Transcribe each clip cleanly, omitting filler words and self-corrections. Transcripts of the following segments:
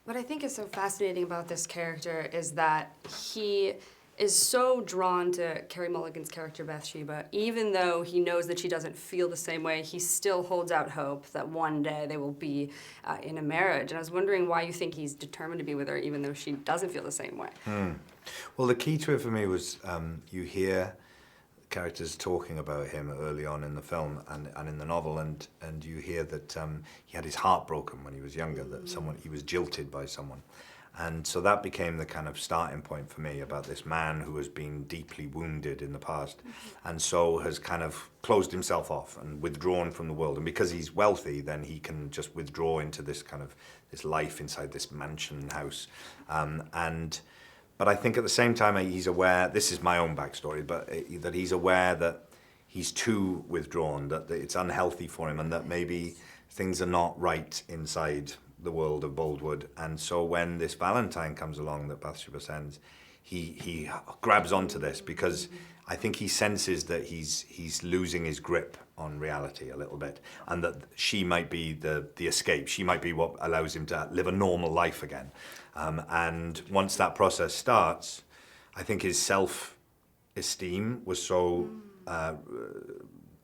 What I think is so fascinating about this character is that he is so drawn to Carey Mulligan's character Bathsheba, even though he knows that she doesn't feel the same way, he still holds out hope that one day they will be in a marriage. And I was wondering why you think he's determined to be with her, even though she doesn't feel the same way. Well, the key to it for me was you hear characters talking about him early on in the film and in the novel, and you hear that he had his heart broken when he was younger, that he was jilted by someone. And so that became the kind of starting point for me about this man who has been deeply wounded in the past and so has kind of closed himself off and withdrawn from the world. And because he's wealthy, then he can just withdraw into this kind of this life inside this mansion house. But I think at the same time he's aware, this is my own backstory, but that he's aware that he's too withdrawn, that it's unhealthy for him and that maybe things are not right inside the world of Boldwood. And so when this Valentine comes along that Bathsheba sends, he grabs onto this because I think he senses that he's losing his grip on reality a little bit, and that she might be the escape. She might be what allows him to live a normal life again. And once that process starts, I think his self-esteem was so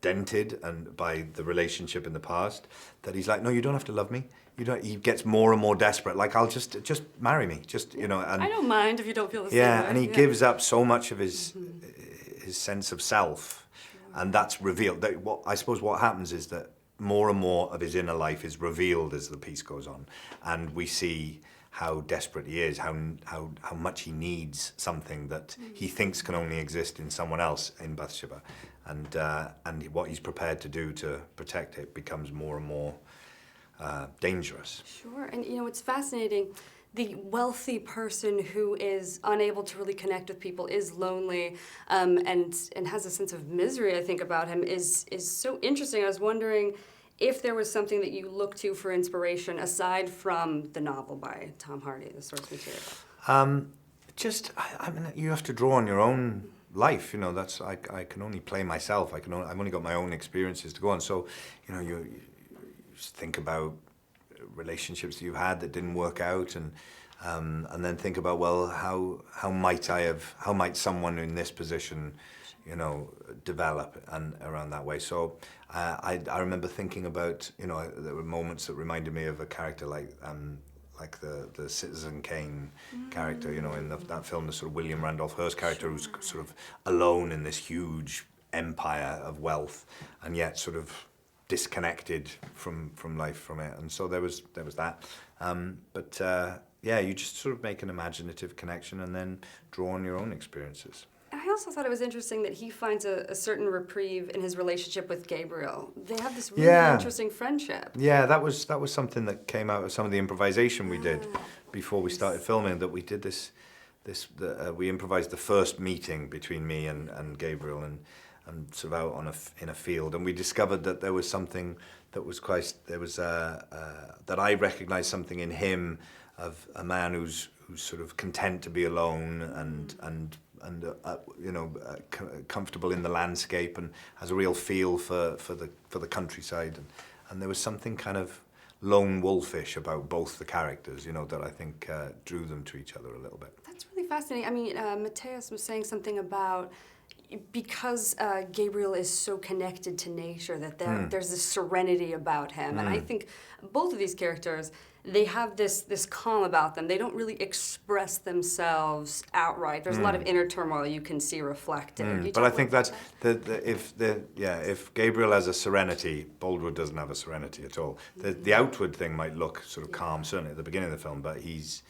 dented and by the relationship in the past that he's like, no, you don't have to love me. You don't. He gets more and more desperate. Like, I'll just marry me. Just, you know. And I don't mind if you don't feel the same yeah, way. and he gives up so much of his sense of self, and that's revealed. I suppose what happens is that more and more of his inner life is revealed as the piece goes on, and we see how desperate he is, how much he needs something that he thinks can only exist in someone else, in Bathsheba, and what he's prepared to do to protect it becomes more and more dangerous. Sure, and you know, it's fascinating. The wealthy person who is unable to really connect with people, is lonely, and has a sense of misery, I think, about him is so interesting. I was wondering if there was something that you look to for inspiration aside from the novel by Tom Hardy, the source material. I mean, you have to draw on your own life. You know, I can only play myself. I've only got my own experiences to go on. So, you know, you think about relationships that you had that didn't work out, and then think about, well, how might someone in this position, you know, develop and around that way. So I remember thinking about, you know, there were moments that reminded me of a character like the Citizen Kane character, you know, in that film, the sort of William Randolph Hearst character who's sort of alone in this huge empire of wealth and yet sort of disconnected from life, from it. And so there was that. Yeah, you just sort of make an imaginative connection and then draw on your own experiences. I also thought it was interesting that he finds a certain reprieve in his relationship with Gabriel. They have this really interesting friendship. Yeah, that was something that came out of some of the improvisation we did before we started filming. That we did we improvised the first meeting between me and Gabriel and sort of out in a field, and we discovered that there was something that was that I recognized something in him of a man who's sort of content to be alone and you know, comfortable in the landscape and has a real feel for the countryside, and there was something kind of lone wolfish about both the characters, you know, that I think drew them to each other a little bit. That's really fascinating. I mean, Matthias was saying something about because Gabriel is so connected to nature that there's this serenity about him, and I think both of these characters, they have this calm about them. They don't really express themselves outright. There's a lot of inner turmoil you can see reflected. But I think that's if Gabriel has a serenity, Boldwood doesn't have a serenity at all. The outward thing might look sort of calm, certainly at the beginning of the film, but he's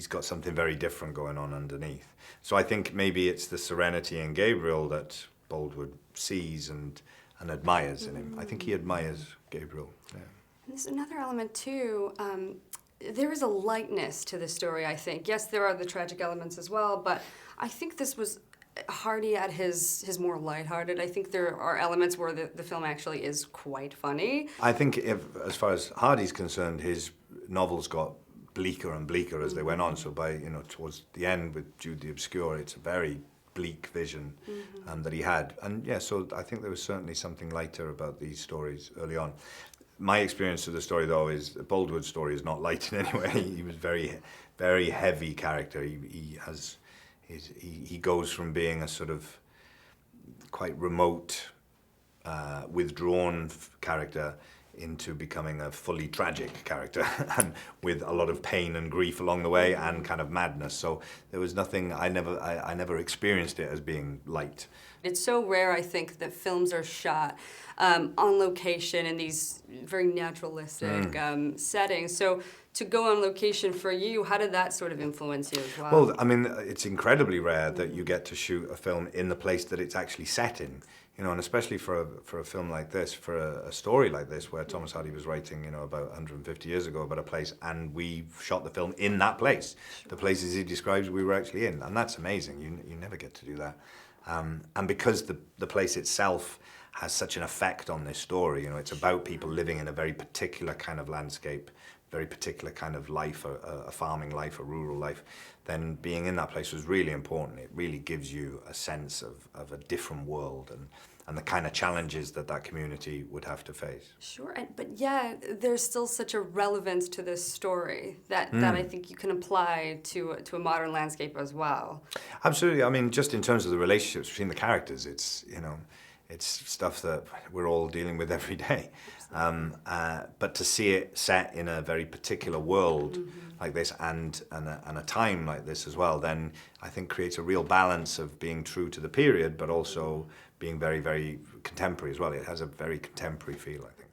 got something very different going on underneath. So I think maybe it's the serenity in Gabriel that Boldwood sees and admires in him. I think he admires Gabriel. Yeah. And there's another element too. There is a lightness to the story, I think. Yes, there are the tragic elements as well, but I think this was Hardy at his more lighthearted. I think there are elements where the film actually is quite funny. I think as far as Hardy's concerned, his novels got bleaker and bleaker as they went on. So by, you know, towards the end with Jude the Obscure, it's a very bleak vision that he had. And yeah, so I think there was certainly something lighter about these stories early on. my experience of the story, though, is Boldwood's story is not light in any way. He was very heavy character. He goes from being a sort of quite remote, withdrawn character into becoming a fully tragic character, and with a lot of pain and grief along the way, and kind of madness. So there was nothing. I never experienced it as being light. It's so rare, I think, that films are shot on location in these very naturalistic settings. So to go on location for you, how did that sort of influence you as well? Well, I mean, it's incredibly rare that you get to shoot a film in the place that it's actually set in. You know, and especially for a film like this, for a story like this, where Thomas Hardy was writing, you know, about 150 years ago about a place, and we shot the film in that place. Sure. The places he describes we were actually in, and that's amazing. You never get to do that. And because the place itself has such an effect on this story, you know, it's about people living in a very particular kind of landscape, very particular kind of life, a farming life, a rural life, then being in that place was really important. It really gives you a sense of a different world and the kind of challenges that community would have to face. Sure, but yeah, there's still such a relevance to this story that I think you can apply to a modern landscape as well. Absolutely. I mean, just in terms of the relationships between the characters, it's, you know, it's stuff that we're all dealing with every day. But to see it set in a very particular world like this and a time like this as well, then I think creates a real balance of being true to the period, but also being very, very contemporary as well. It has a very contemporary feel, I think.